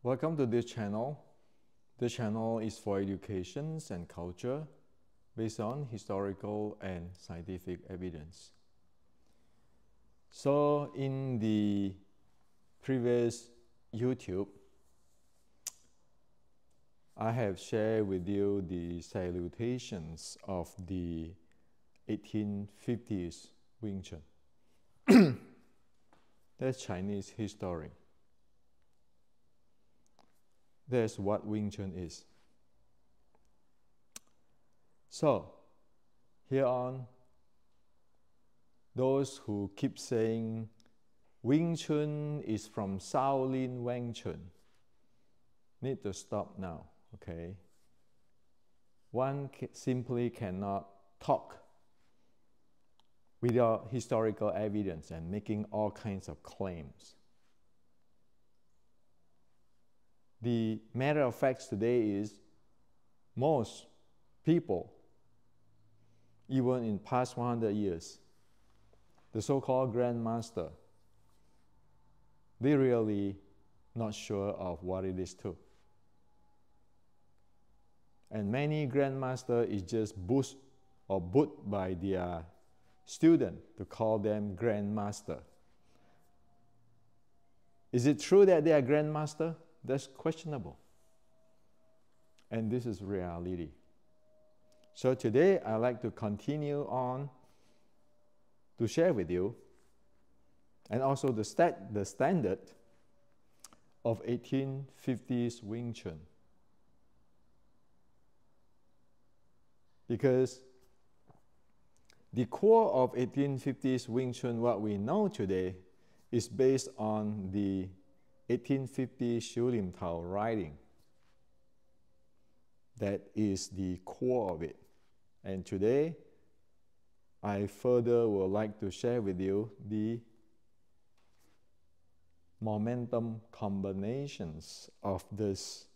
Welcome to this channel. The channel is for education and culture based on historical and scientific evidence. So in the previous YouTube, I have shared with you the salutations of the 1850s Wing Chun. That's Chinese history. That's what Wing Chun is. So, here on, those who keep saying Wing Chun is from Shaolin Wing Chun need to stop now, okay? One simply cannot talk without historical evidence and making all kinds of claims. The matter of fact today is most people, even in past 100 years, the so-called grandmaster, they're really not sure of what it is too. And many grandmaster is just pushed or put by their student to call them grandmaster. Is it true that they are grandmaster? That's questionable. And this is reality. So today I'd like to continue on to share with you and also the standard of 1850s Wing Chun. Because the core of 1850s Wing Chun, what we know today, is based on the 1850 Shu Lim Tao writing. That is the core of it. And today, I further would like to share with you the momentum combinations of this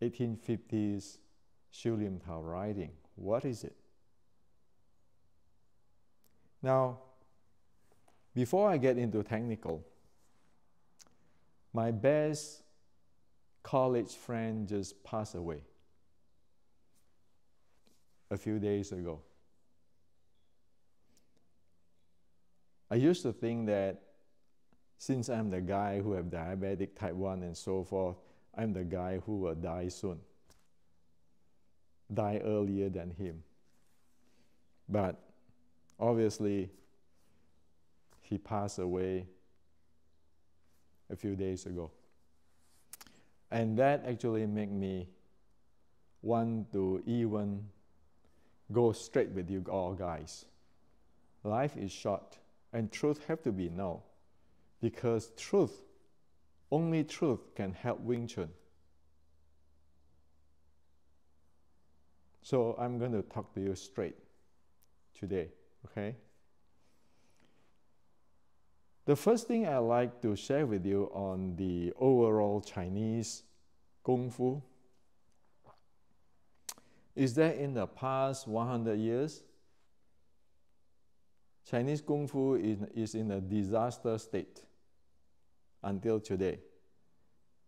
1850s Shu Lim Tao writing. What is it? Now, before I get into technical, my best college friend just passed away a few days ago. I used to think that since I'm the guy who have diabetic type 1 and so forth, I'm the guy who will die soon, die earlier than him. But obviously, he passed away a few days ago. And that actually made me want to even go straight with you all guys. Life is short and truth have to be known, because truth, only truth can help Wing Chun. So I'm going to talk to you straight today, okay? The first thing I like to share with you on the overall Chinese Kung Fu is that in the past 100 years, Chinese Kung Fu is in a disaster state until today.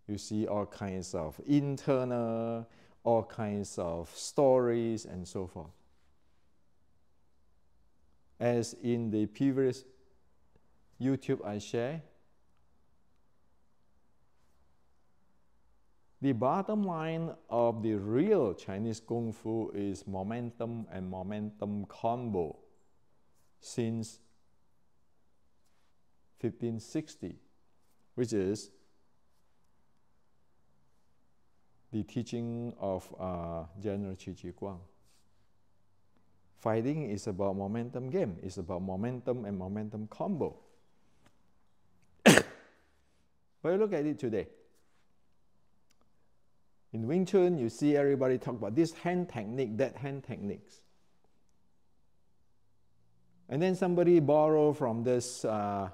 You see all kinds of internal, all kinds of stories and so forth. As in the previous YouTube I share, the bottom line of the real Chinese Kung Fu is momentum and momentum combo since 1560, which is the teaching of General Qi Ji Guang. Fighting is about momentum game, it's about momentum and momentum combo. But look at it today. In Wing Chun, you see everybody talk about this hand technique, that hand techniques. And then somebody borrow from this Tai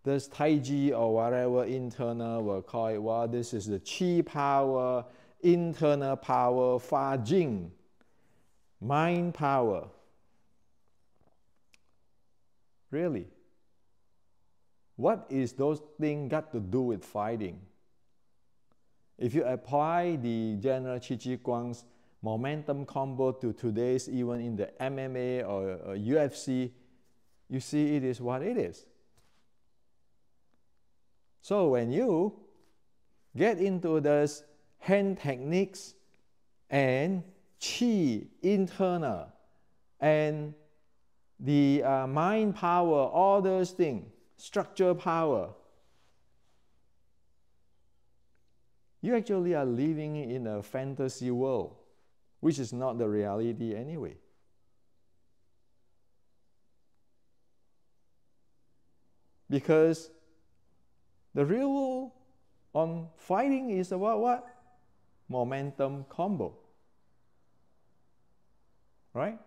Chi or whatever internal will call it, well, this is the Qi power, internal power, Fa Jing, mind power. Really? What is those things got to do with fighting? If you apply the general Qi Guang's momentum combo to today's, even in the MMA or UFC, you see it is what it is. So when you get into those hand techniques and Qi internal and the mind power, all those things, structure power, you actually are living in a fantasy world, which is not the reality anyway. Because the real rule on fighting is about what? Momentum combo. Right?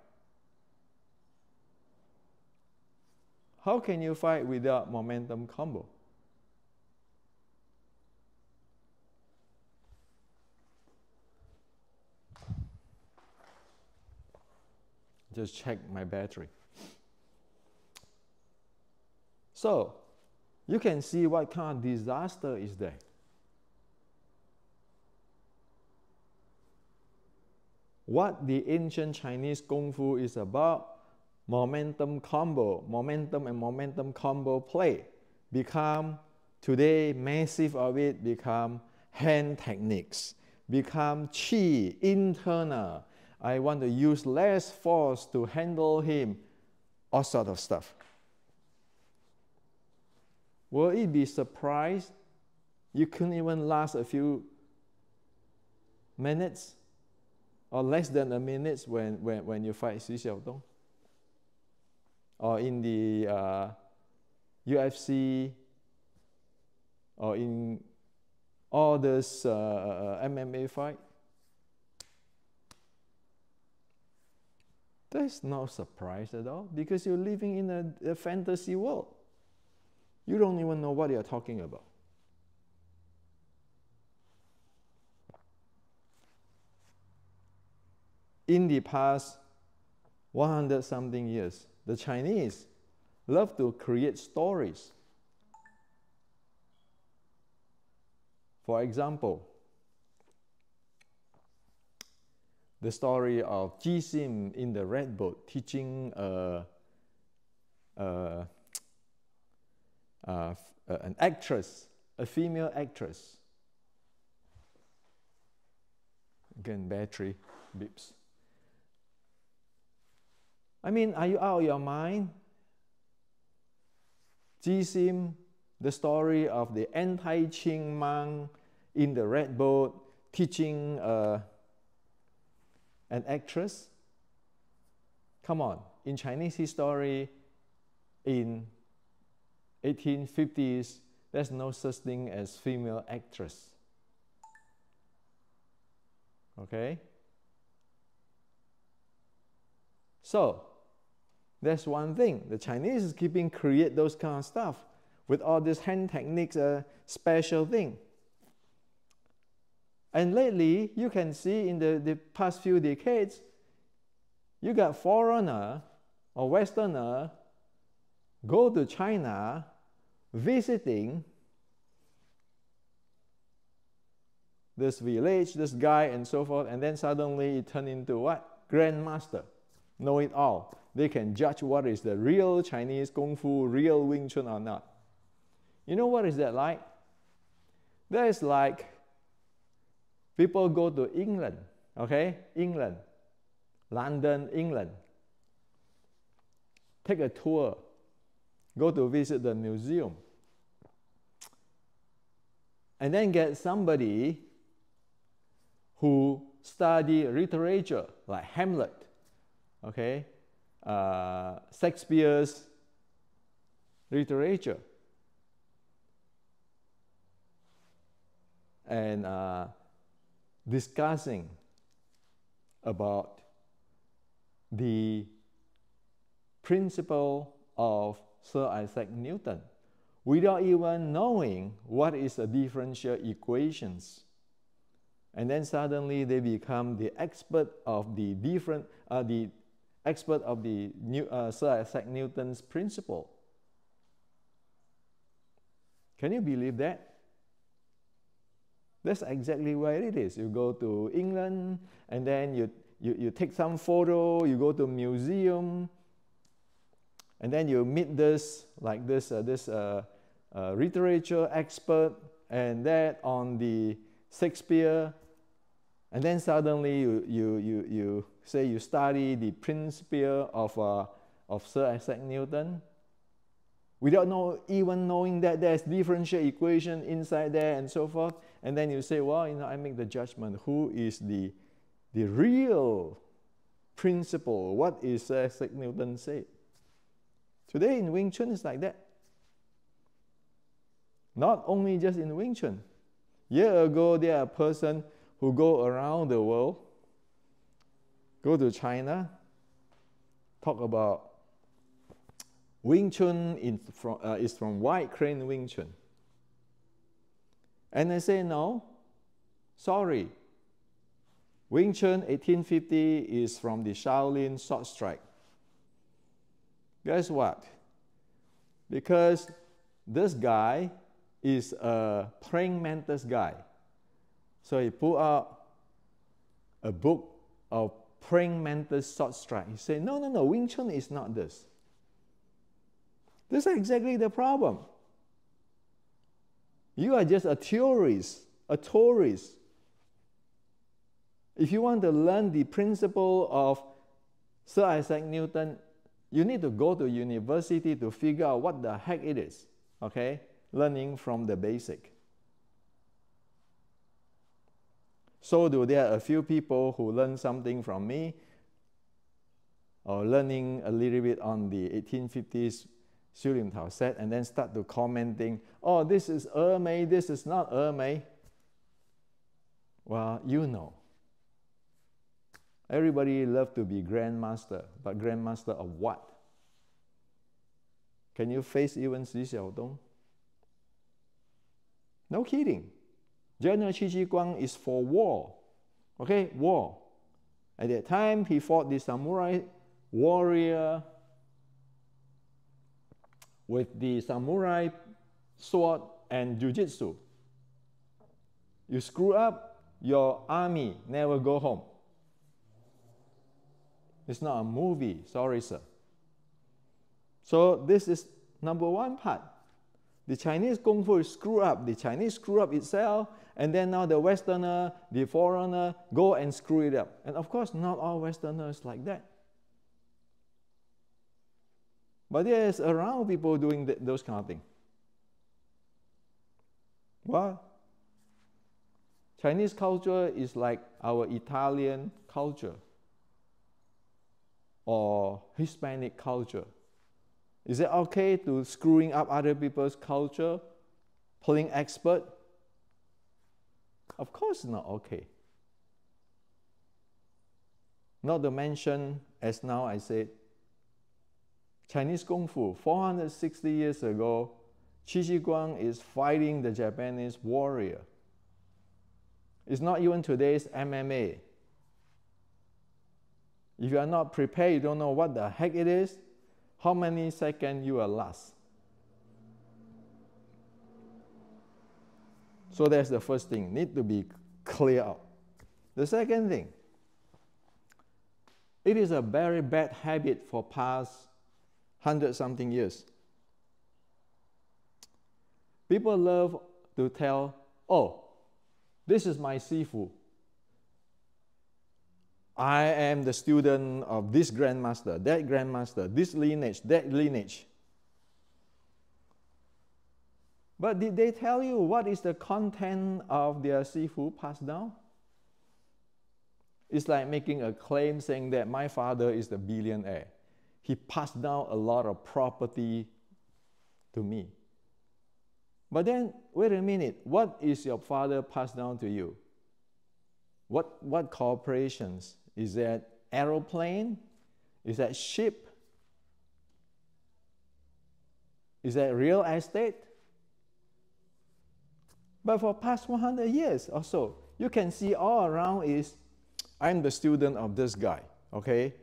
How can you fight without momentum combo? Just check my battery. So, you can see what kind of disaster is there. What the ancient Chinese Kung Fu is about, momentum combo, momentum and momentum combo play, become today massive of it become hand techniques, become Qi internal. I want to use less force to handle him, all sort of stuff. Will it be surprised you couldn't even last a few minutes or less than a minute when you fight Xu Xiaodong? Or in the UFC or in all this MMA fight? There's no surprise at all because you're living in a fantasy world. You don't even know what you're talking about. In the past 100-something years, the Chinese love to create stories. For example, the story of Jisim in the Red Boat teaching an actress, a female actress. Again, battery beeps. I mean, are you out of your mind? Jisim, the story of the anti-Qing monk in the Red Boat teaching an actress? Come on, in Chinese history, in 1850s, there's no such thing as female actress. Okay? So, that's one thing. The Chinese is keeping create those kind of stuff with all these hand techniques, special thing. And lately, you can see in the past few decades, you got foreigner or Westerner go to China visiting this village, this guy, and so forth, and then suddenly it turned into what? Grandmaster. Know it all. They can judge what is the real Chinese Kung Fu, real Wing Chun or not. You know what is that like? That is like people go to England, okay? England, London, England. Take a tour. Go to visit the museum. And then get somebody who study literature, like Hamlet, okay? Shakespeare's literature. And discussing about the principle of Sir Isaac Newton without even knowing what is the differential equations. And then suddenly they become the expert of the Sir Isaac Newton's principle. Can you believe that? That's exactly where it is. You go to England, and then you take some photo, you go to a museum, and then you meet this literature expert, and that on the Shakespeare, and then suddenly you say you study the principle of Sir Isaac Newton, without even knowing that there's differential equation inside there and so forth, and then you say, well, I make the judgment. Who is the real principle? What is Sir Isaac Newton say? Today in Wing Chun, it's like that. Not only just in Wing Chun. Year ago, there are a person who go around the world, go to China, talk about Wing Chun is from White Crane Wing Chun. And I say, no, sorry. Wing Chun 1850 is from the Shaolin Sword Strike. Guess what? Because this guy is a praying mantis guy. So he put out a book of praying mantis sword strike. He said, no, Wing Chun is not this. This is exactly the problem. You are just a tourist. If you want to learn the principle of Sir Isaac Newton, you need to go to university to figure out what the heck it is, okay? Learning from the basic. So there are a few people who learn something from me, or learning a little bit on the 1850s Xu Lim Tao set, and then start to commenting, oh, this is Mei, this is not Mei. Well, you know. Everybody loves to be grandmaster, but grandmaster of what? Can you face even Xi Xiaodong? No kidding. General Qi Ji Guang is for war. Okay, war. At that time, he fought the samurai warrior with the samurai sword and jiu-jitsu. You screw up, your army never go home. It's not a movie, sorry sir. So this is number one part. The Chinese Kung Fu is screw up. The Chinese screw up itself, and then now the Westerner, the foreigner, go and screw it up. And of course, not all Westerners like that. But there's around people doing those kind of things. Well, Chinese culture is like our Italian culture or Hispanic culture. Is it okay to screwing up other people's culture, playing expert? Of course it's not okay. Not to mention, as now I said, Chinese Kung Fu, 460 years ago, Qi Ji Guang is fighting the Japanese warrior. It's not even today's MMA. If you are not prepared, you don't know what the heck it is, how many seconds you will last. So that's the first thing, need to be clear out. The second thing, it is a very bad habit for past 100-something years. People love to tell, oh, this is my Sifu. I am the student of this grandmaster, that grandmaster, this lineage, that lineage. But did they tell you what is the content of their Sifu passed down? It's like making a claim saying that my father is the billionaire. He passed down a lot of property to me. But then, wait a minute, what is your father passed down to you? What corporations? Is that aeroplane? Is that ship? Is that real estate? But for past 100 years or so, you can see all around is, I'm the student of this guy, okay?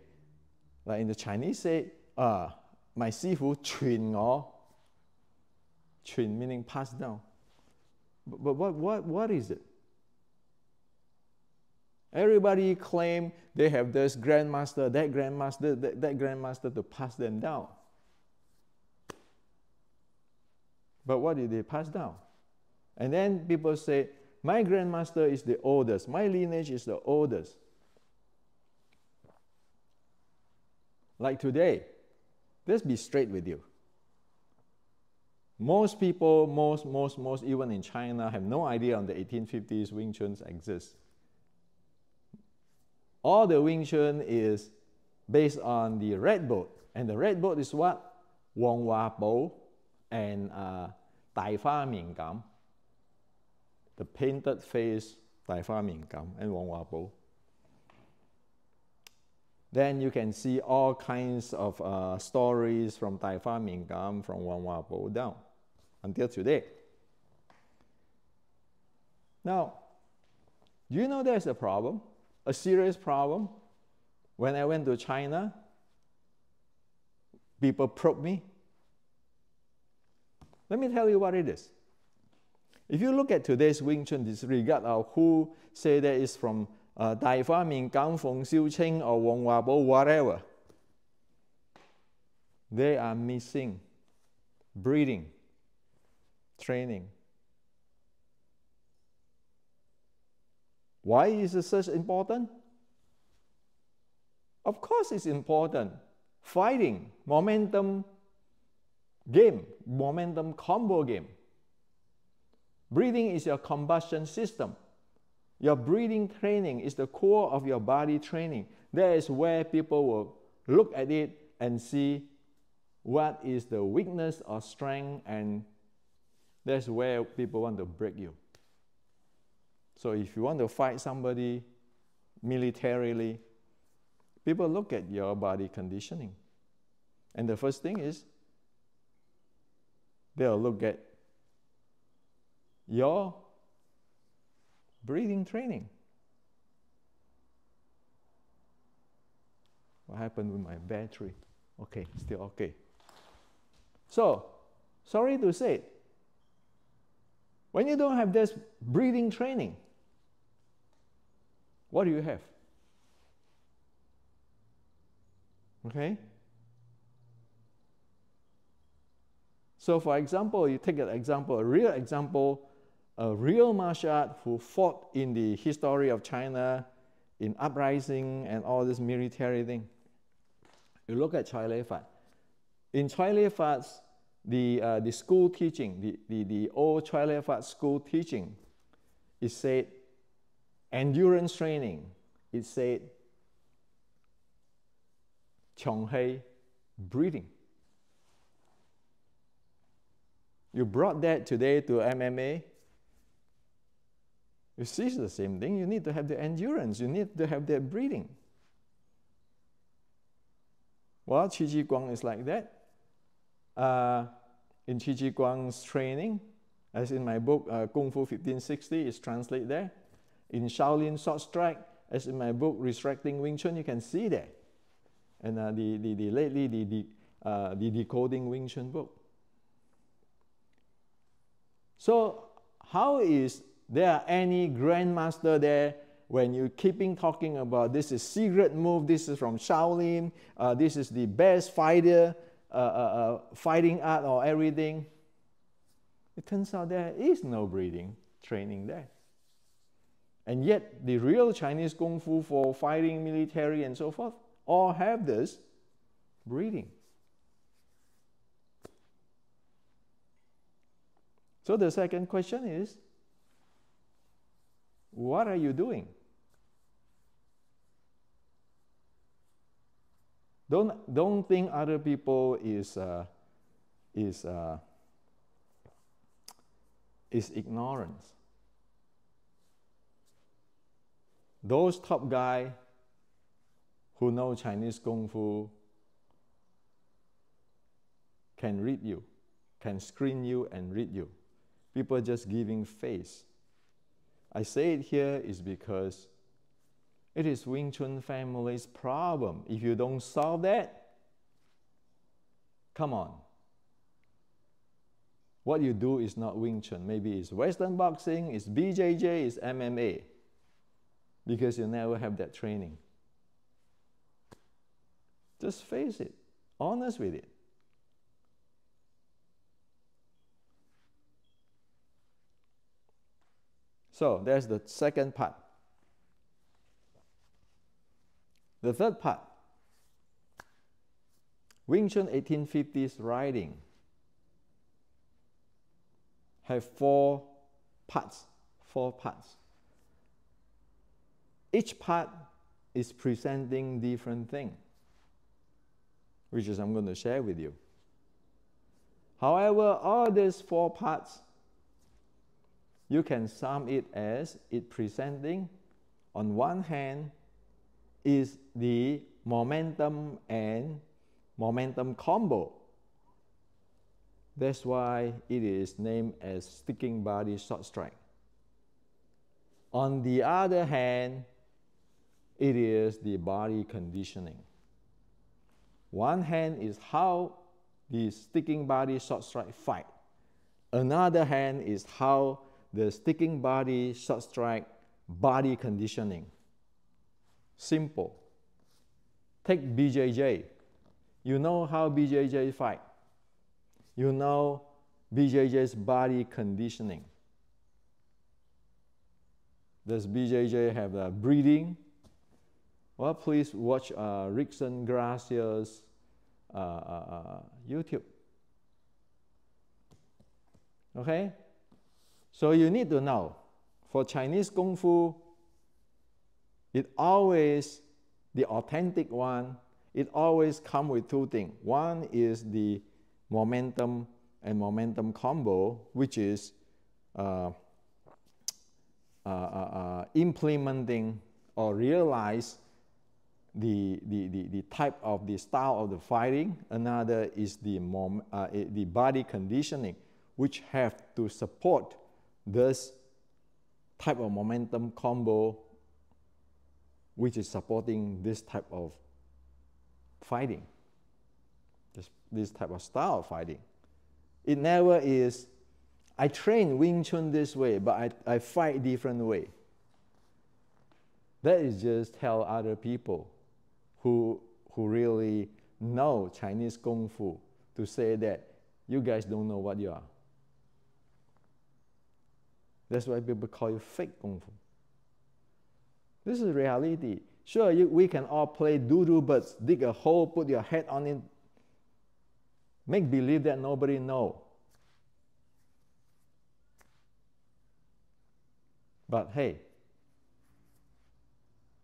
Like in the Chinese say, my Sifu 傳我 Chun meaning passed down. But what is it? Everybody claim they have this grandmaster, that grandmaster to pass them down. But what did they pass down? And then people say, my grandmaster is the oldest, my lineage is the oldest. Like today, let's be straight with you. Most people, most, even in China, have no idea on the 1850s Wing Chun exists. All the Wing Chun is based on the red boat. And the red boat is what? Wong Hua Bo and Dai Fa Ming Gam. The painted face, Dai Fa Ming Gam and Wong Hua Bo. Then you can see all kinds of stories from Dai Fa Ming Gam, from Wong Hua Bo down until today. Now, do you know there's a problem? A serious problem. When I went to China, people probed me. Let me tell you what it is. If you look at today's Wing Chun, disregard of who say that is from Dai Fa Ming Gam, Feng Xiu Qing, or Wong Hua Bo, whatever, they are missing breathing, training. Why is it such important? Of course it's important. Fighting, momentum game, momentum combo game. Breathing is your combustion system. Your breathing training is the core of your body training. That is where people will look at it and see what is the weakness or strength, and that's where people want to break you. So if you want to fight somebody militarily, people look at your body conditioning. And the first thing is, they'll look at your breathing training. What happened with my battery? Okay, still okay. So, sorry to say, when you don't have this breathing training, what do you have? Okay? So for example, you take an example, a real example, a real martial art who fought in the history of China, in uprising and all this military thing. You look at Chai Lei Fat. In Chai Lei Fat's, the school teaching, the old Chai Lei Fat school teaching, it said endurance training. It said Chong Hei breathing. You brought that today to MMA, you see it's the same thing. You need to have the endurance. You need to have that breathing. Well, Qi Ji Guang is like that. In Qi Ji Guang's training, as in my book, Kung Fu 1560 is translated there. In Shaolin Sword Strike, as in my book, Resurrecting Wing Chun, you can see that. And lately, the Decoding Wing Chun book. So, how is there any grandmaster there when you keeping talking about this is secret move, this is from Shaolin, this is the best fighter, fighting art or everything? It turns out there is no breathing training there. And yet the real Chinese Kung Fu for fighting, military and so forth all have this breathing. So the second question is, what are you doing? Don't think other people is ignorance. Those top guys who know Chinese Kung Fu can read you, can screen you and read you. People just giving face. I say it here is because it is Wing Chun family's problem. If you don't solve that, come on. what you do is not Wing Chun. Maybe it's Western boxing, it's BJJ, it's MMA, because you never have that training. Just face it, honest with it. So there's the second part. The third part, Wing Chun 1850s riding have four parts. Each part is presenting different thing, which is I'm going to share with you. However, all these four parts, you can sum it as it presenting, on one hand, is the momentum and momentum combo. That's why it is named as sticking body short strike. On the other hand, it is the body conditioning. One hand is how the sticking body short strike fight. Another hand is how the sticking body short strike body conditioning. Simple. Take BJJ. You know how BJJ fight. You know BJJ's body conditioning. Does BJJ have the breathing? Well, please watch Rickson Gracia's YouTube. Okay? So you need to know, for Chinese Kung Fu, it always, the authentic one, it always comes with two things. One is the momentum and momentum combo, which is implementing or realize the type of the style of the fighting. Another is the body conditioning, which have to support this type of momentum combo, which is supporting this type of fighting, this type of style of fighting. It never is, I train Wing Chun this way, but I fight different way. That is just tell other people who really know Chinese Kung Fu to say that you guys don't know what you are. That's why people call you fake Kung Fu. This is reality. Sure, we can all play doodle birds, dig a hole, put your head on it, make believe that nobody knows. But hey,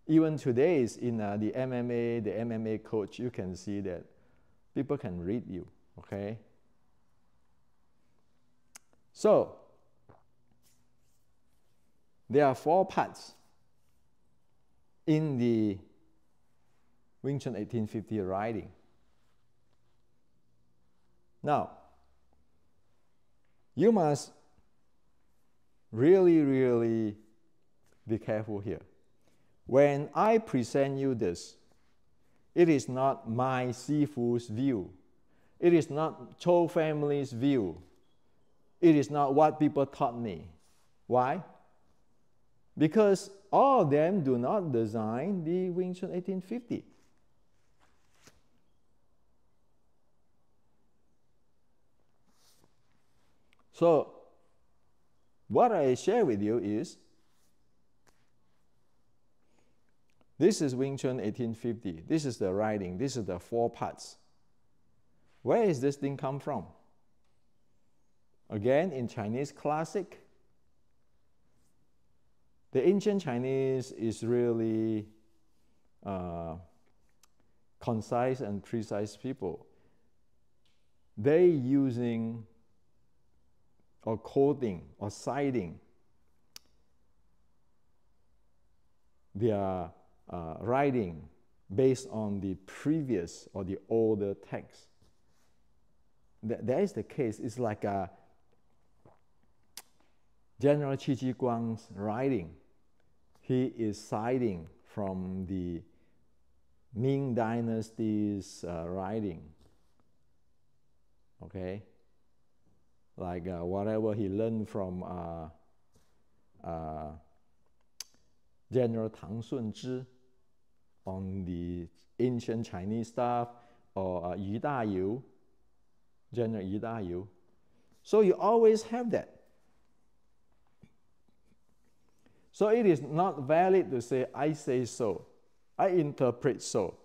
even today in the MMA coach, you can see that people can read you, okay? So, there are four parts in the Wing Chun 1850 riding. Now, you must really be careful here. When I present you this, it is not my Sifu's view. It is not Cho family's view. It is not what people taught me. Why? Because all of them do not design the Wing Chun 1850. So, what I share with you is, this is Wing Chun 1850. This is the riding. This is the four parts. Where is this thing come from? Again, in Chinese classic, the ancient Chinese is really concise and precise people. They using or quoting or citing their writing based on the previous or the older text. That is the case. It's like General Qi Ji Guang's writing. He is citing from the Ming Dynasty's writing. Okay? like whatever he learned from General Tang Sunzhi on the ancient Chinese stuff, or Yu Dayu, General Yu Dayu. So you always have that. So it is not valid to say, I say so, I interpret so,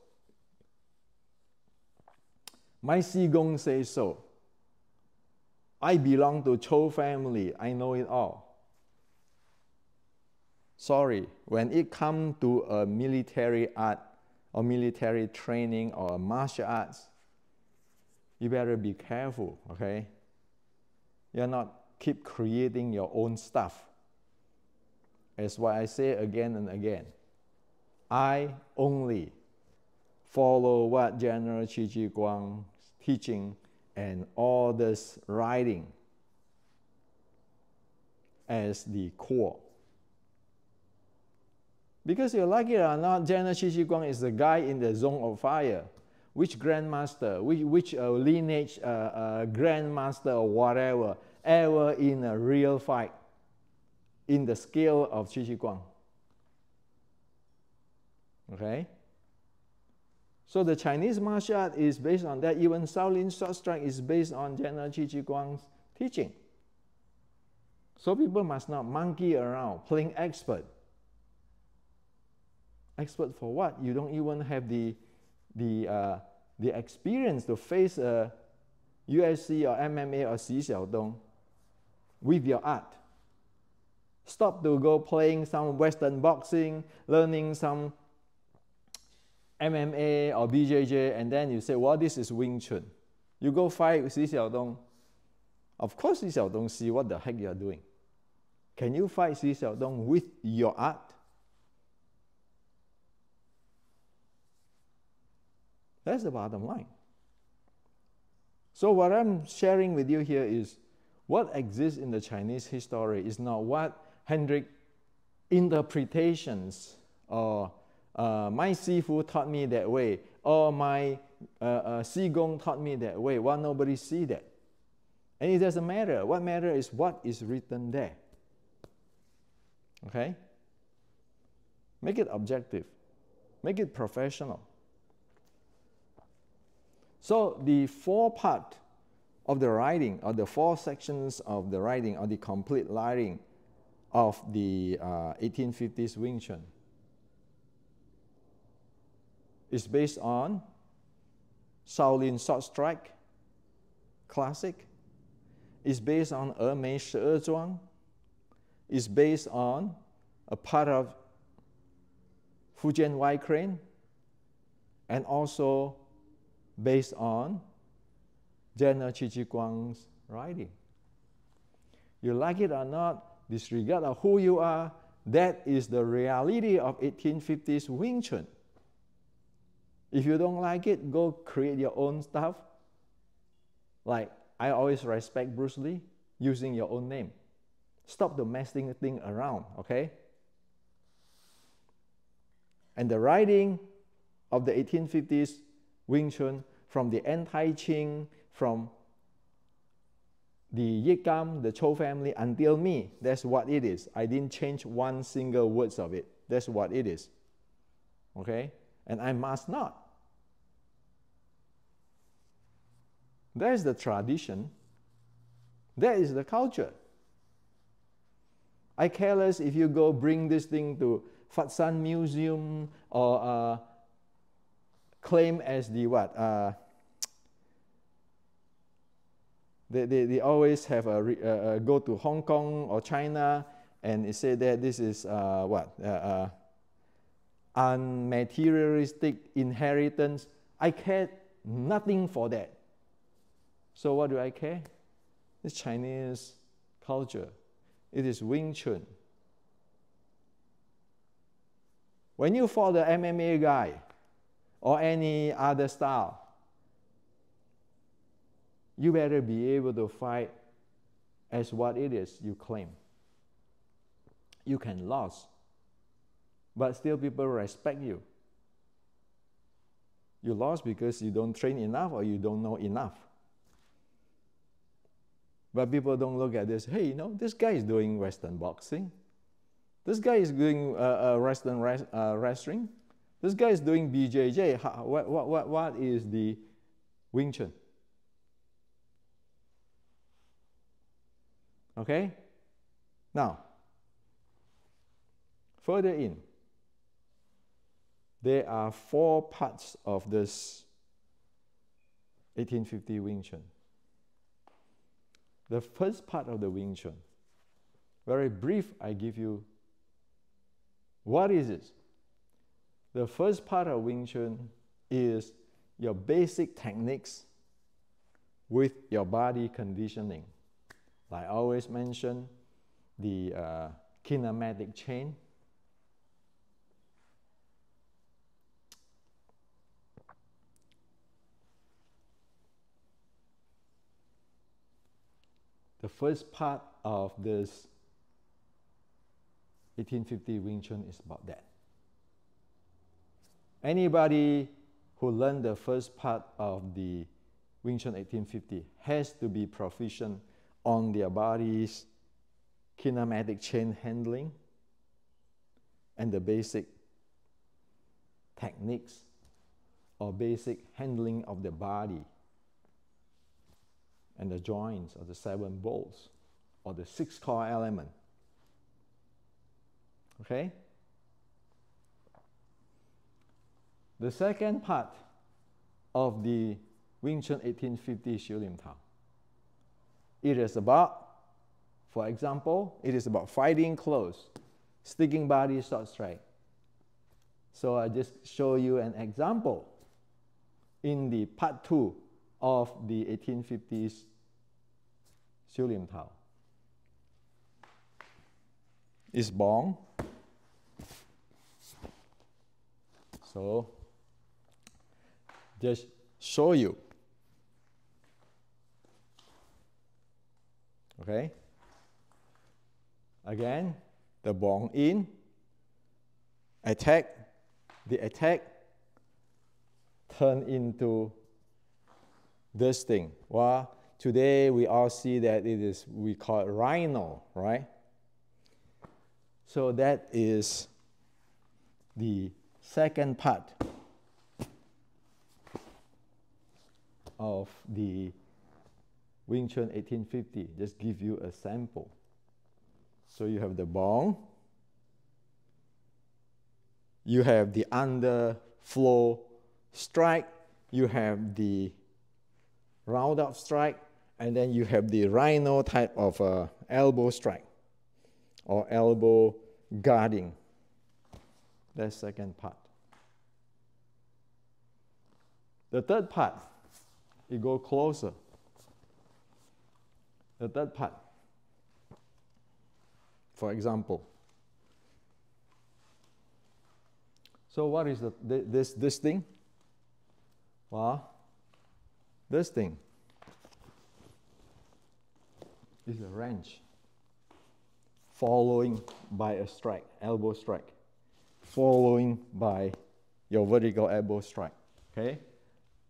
my Qigong says so, I belong to Chou family, I know it all. Sorry, when it comes to a military art or military training or martial arts, you better be careful, okay? You're not keep creating your own stuff. That's why I say again and again, I only follow what General Qi Guang's teaching and all this writing as the core. Because you like it or not, General Qi Guang is the guy in the zone of fire. Which grandmaster, which lineage grandmaster or whatever, ever in a real fight in the scale of Qi Guang. Okay? So the Chinese martial art is based on that. Even Shaolin Short Strike is based on General Qi Guang's teaching. So people must not monkey around playing expert. Expert for what? You don't even have the experience to face a UFC or MMA or Xi Xiaodong with your art. Stop to go playing some Western boxing, learning some MMA or BJJ, and then you say, well, this is Wing Chun. You go fight with Xi Xiaodong. Of course, Xi Xiaodong see what the heck you are doing. Can you fight Xi Xiaodong with your art? That's the bottom line. So what I'm sharing with you here is what exists in the Chinese history is not what Hendrik interpretations or my Sifu taught me that way, or my Qigong taught me that way. Well, nobody see that. And it doesn't matter. What matters is what is written there. Okay? Make it objective. Make it professional. So the four part of the writing, or the four sections of the writing, or the complete writing of the 1850s Wing Chun is based on Shaolin Short Strike classic, is based on Mei Shi Zhuang, is based on a part of Fujian White Crane, and also based on General Qi Guang's writing. You like it or not, disregard of who you are, that is the reality of 1850s Wing Chun. If you don't like it, go create your own stuff. Like, I always respect Bruce Lee, using your own name. Stop the messing thing around, okay? And the writing of the 1850s Wing Chun, from the anti-Qing, from the Yikam, the Chou family, until me, that's what it is. I didn't change one single word of it. That's what it is. Okay? And I must not. That is the tradition. That is the culture. I care less if you go bring this thing to Fat San Museum or claim as the what? They always have a go to Hong Kong or China and they say that this is unmaterialistic inheritance. I care nothing for that. So what do I care? It's Chinese culture. It is Wing Chun. When you follow the MMA guy or any other style, you better be able to fight as what it is you claim. You can lose, but still people respect you. You lost because you don't train enough or you don't know enough. But people don't look at this. Hey, you know, this guy is doing Western boxing. This guy is doing Western wrestling. This guy is doing BJJ. What is the Wing Chun? Okay? Now, further in, there are 4 parts of this 1850 Wing Chun. The first part of the Wing Chun, very brief, I give you, what is it? The first part of Wing Chun is your basic techniques with your body conditioning. Like I always mention, the kinematic chain. The first part of this 1850 Wing Chun is about that. Anybody who learned the first part of the Wing Chun 1850 has to be proficient on their body's kinematic chain handling and the basic techniques or basic handling of the body and the joints of the 7 bolts or the 6 core element. Okay? The second part of the Wing Chun 1850 Xiu Lim Tao, it is about, for example, it is about fighting close, sticking body short strike. So I just show you an example in the part 2 of the 1850s Xiu Lim Tao. Is Bong. So just show you. Okay? Again, the Bong in, attack, the attack turn into this thing. Well, today we all see that it is, we call it rhino, right? So that is the second part of the Wing Chun 1850. Just give you a sample. So you have the Bong, you have the underflow strike, you have the round up strike, and then you have the rhino type of elbow strike or elbow guarding. That's the second part. The third part, you go closer. The third part, for example. So what is this thing? Well, this thing is a wrench following by a strike, elbow strike, following by your vertical elbow strike. Okay?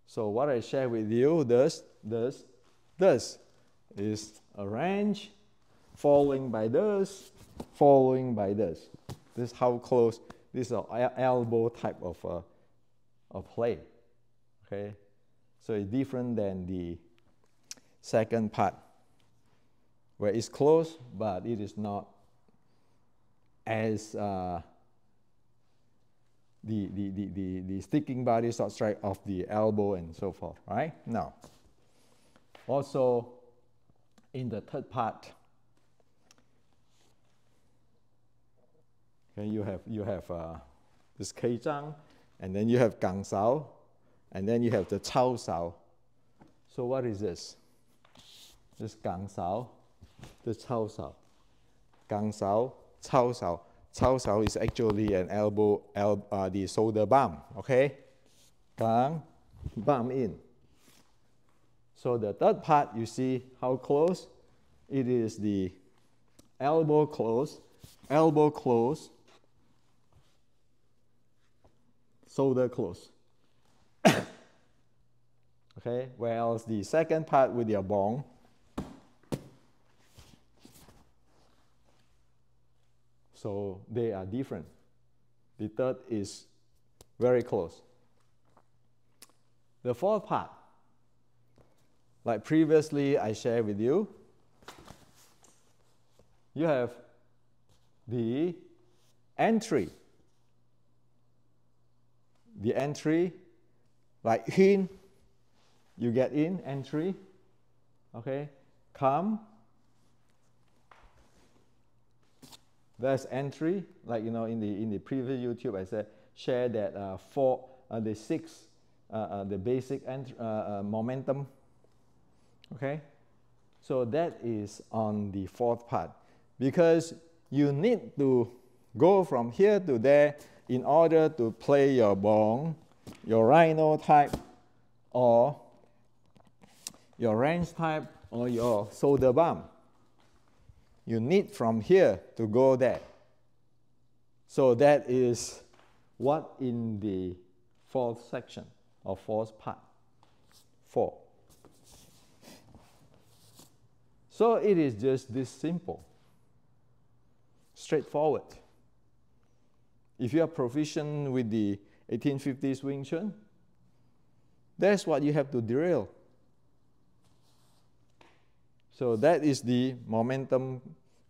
So what I share with you, this is a wrench following by this, following by this. This is how close, this is an elbow type of play. Okay? So it's different than the second part, where it's close, but it is not as the sticking body short strike of the elbow and so forth, right? Now, also in the third part, okay, you have this Kei Zhang, and then you have Gang Sao, and then you have the Cao Sao. So what is this? This Gang Sao, the Cao Sao. Gang Sao, Cao Sao. Cao Sao is actually an elbow, the shoulder bump, okay? Gang, bump in. So the third part, you see how close? It is the elbow close, shoulder close. Okay, whereas the second part with your Bong, So they are different. The third is very close. The fourth part, like previously I shared with you, you have the entry. The entry, like hin, you get in, entry, okay, come, there's entry, like in the previous YouTube I said, share that the six, the basic momentum, okay, so that is on the fourth part, because you need to go from here to there in order to play your bong, your rhino type, or your range type, or your shoulder bump. You need from here to go there. So that is what in the fourth section, or fourth part, 4. So it is just this simple, straightforward. If you are proficient with the 1850s Wing Chun, that's what you have to drill. So that is the momentum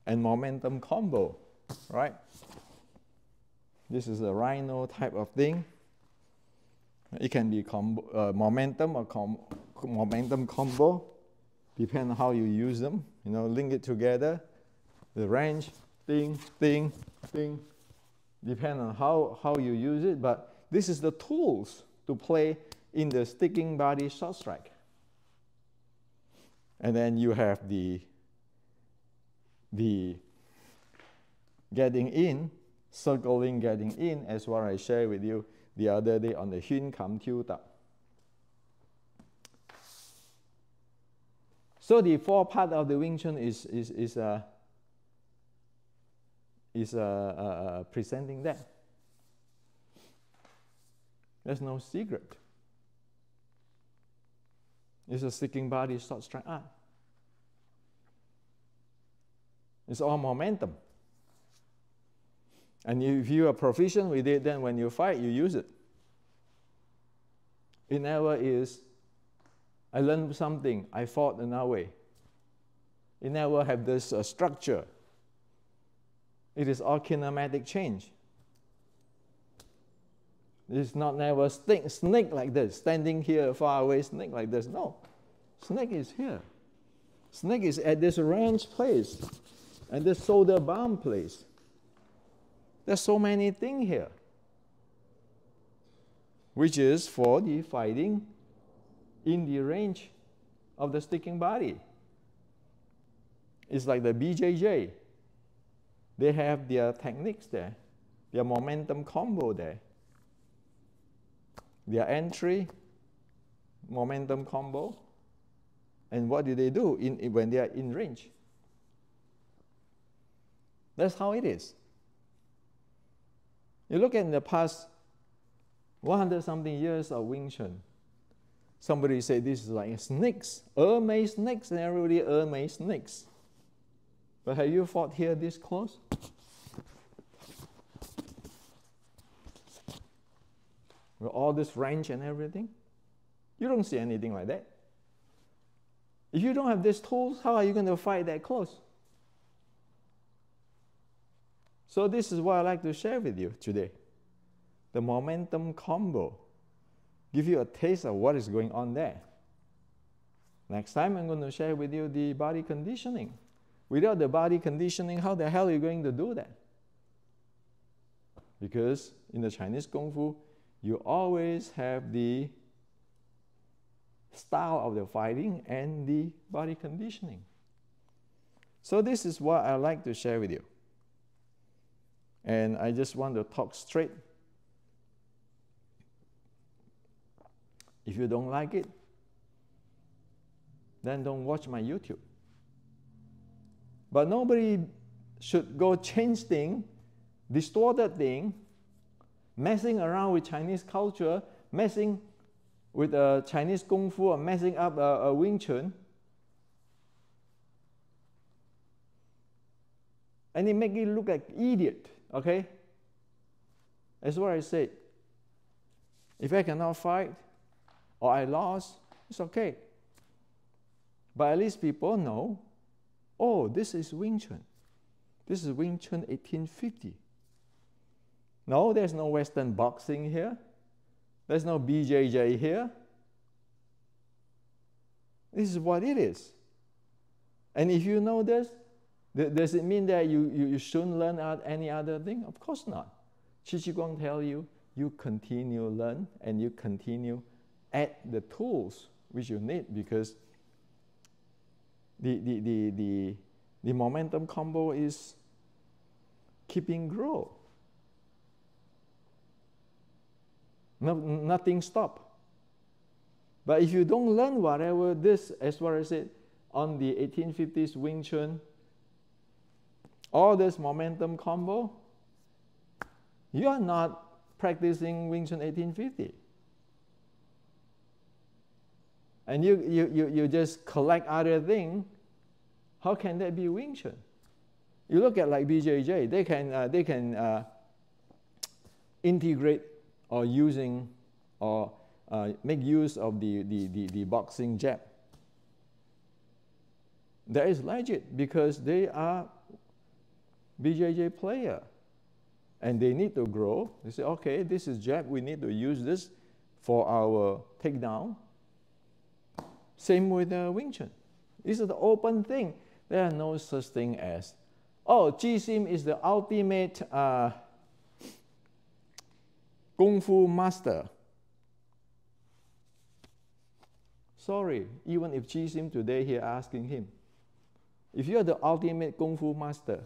and momentum combo, right? This is a rhino type of thing. It can be momentum or momentum combo, depending on how you use them. Link it together. The range, thing, depending on how you use it. But this is the tools to play in the sticking body short strike. And then you have the getting in, circling getting in, as what I shared with you the other day on the Hin Kam Tiu Ta. So the fourth part of the Wing Chun is presenting that. There's no secret. It's a sticking body short strike art. It's all momentum. And if you are proficient with it, then when you fight, you use it. It never is, I learned something, I fought another way. It never have this structure. It is all kinematic change. It's not never snake like this, standing here far away, snake like this. No, snake is here. Snake is at this range place and this shoulder bump place. There's so many things here, which is for the fighting in the range of the sticking body. It's like the BJJ. They have their techniques there, their momentum combo there. Their entry, momentum combo, and what do they do when they are in range? That's how it is. You look at the past 100-something years of Wing Chun. Somebody say this is like snakes, made snakes, and everybody made snakes. But have you fought here this close? With all this range and everything? You don't see anything like that. If you don't have these tools, how are you going to fight that close? So this is what I'd like to share with you today. The momentum combo. Give you a taste of what is going on there. Next time I'm going to share with you the body conditioning. Without the body conditioning, how the hell are you going to do that? Because in the Chinese Kung Fu, you always have the style of the fighting and the body conditioning. So this is what I like to share with you. And I just want to talk straight. If you don't like it, then don't watch my YouTube. But nobody should go change thing, distorted thing, messing around with Chinese culture, messing with Chinese Kung Fu, or messing up Wing Chun. and it make you look like idiot, okay? That's what I said. If I cannot fight, or I lost, it's okay. But at least people know, oh, this is Wing Chun. This is Wing Chun 1850. No, there's no Western boxing here. There's no BJJ here. This is what it is. And if you know this, does it mean that you shouldn't learn any other thing? Of course not. Chi Gong tell you, you continue learn and you continue add the tools which you need, because the momentum combo is keeping grow. Nothing stop. But if you don't learn whatever this, as what I said, on the 1850s Wing Chun, all this momentum combo, you are not practicing Wing Chun 1850. And you just collect other things, how can that be Wing Chun? You look at like BJJ, they can integrate or using or make use of the boxing jab. That is legit because they are BJJ player and they need to grow. They say, okay, this is jab, we need to use this for our takedown. Same with Wing Chun. This is the open thing. There are no such thing as, oh, Ji-Sim is the ultimate Kung Fu master. Sorry, even if Ji-Sim today here asking him, if you are the ultimate Kung Fu master,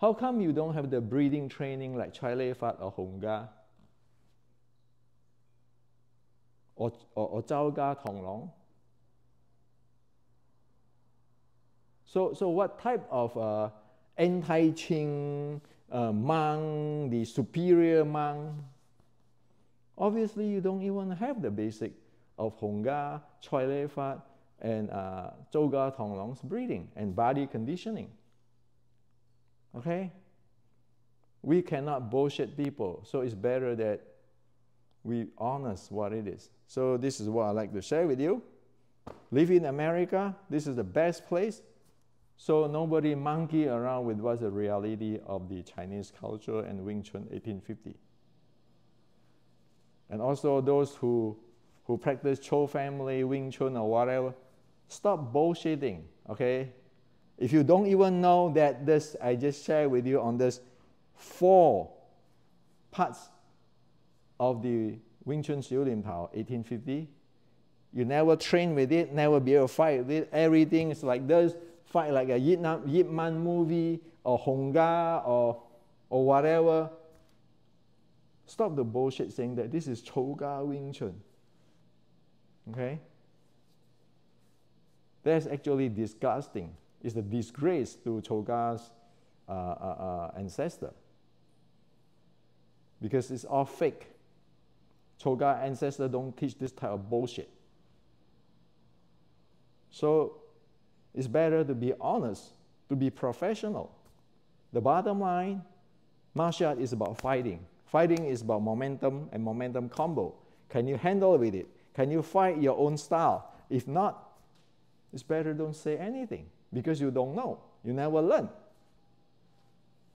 how come you don't have the breathing training like Chai Lei Fat or Hong Ga or Zhao Ga Tong Long? So what type of anti-Qing monk, the superior monk? Obviously, you don't even have the basic of Hong Ga, Chai Lei Fat, and Zhou Ga Tong Long's breathing and body conditioning. Okay? We cannot bullshit people, so it's better that we honest what it is. So this is what I like to share with you. Live in America, this is the best place. So nobody monkey around with what's the reality of the Chinese culture and Wing Chun 1850. And also those who practice Cho family, Wing Chun or whatever, stop bullshitting, okay? If you don't even know that this, I just shared with you on this 4 parts of the Wing Chun Xiu Lin Pao 1850, you never train with it, never be able to fight with it, everything is like this, fight like a Yip Man movie or Hong Ga or whatever. Stop the bullshit saying that this is Chou Ga Wing Chun. Okay? That's actually disgusting. It's a disgrace to Chou Ga's ancestor. Because it's all fake. Chou Ga ancestors don't teach this type of bullshit. So it's better to be honest, to be professional. The bottom line, martial art is about fighting. Fighting is about momentum and momentum combo. Can you handle with it? Can you fight your own style? If not, it's better don't say anything because you don't know. You never learn.